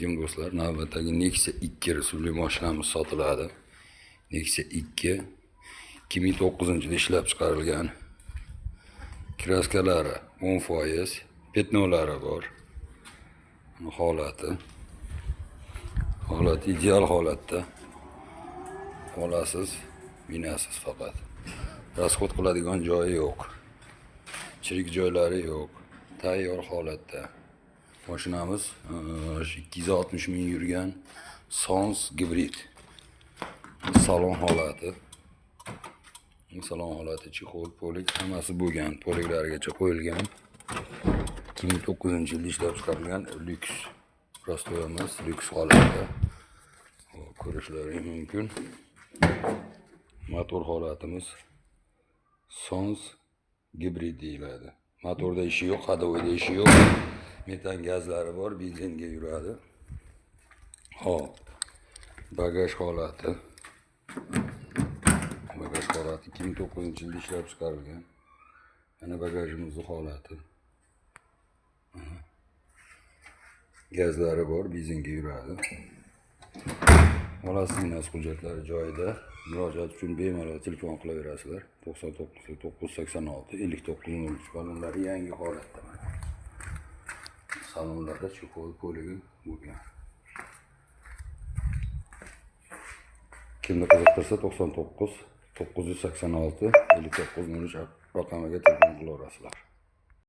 Assalomu do'stlar. Navbatdagi Nexia 2 rusumli mashinamiz sotiladi. Nexia 2 2009-yilda ishlab chiqarilgan. Kraskalari 10%, petnolari bor. Holati ideal holatda. Olasiz, binasiz faqat. Rasxod qiladigan joyi yo'q. Chirik joylari yo'q. Tayyor holatda. Mashinamiz 260 ming yurgan Sons gibrid. Salon holati. Chexol, polik hammasi bo'lgan. Poliklarigacha qo'yilgan. 2009-yilda ishlab chiqarilgan lyuks. Prosto emas, lyuks holatda. Ko'rishlaringiz mumkin. Motor holatimiz Sons gibrid deyiladi. Motorda ishi yo'q, hadovoyda ishi yo'q. Metan gazlari bor, benzinga yuradi. Hop. Bagaj holati 2009-yilda ishlab chiqarilgan. Mana bagajimizning holati. Gazlari bor, benzinga yuradi. Olasiz hujjatlari joyida. Murojaat uchun bemalol telefon qilaverasizlar. 99 986 5903 balonlari yangi holatda. Salonlarda chexol poligi bo'lgan. Kimni qiziqtirsa 99 986 5903 raqamiga telefon qilaverasizlar.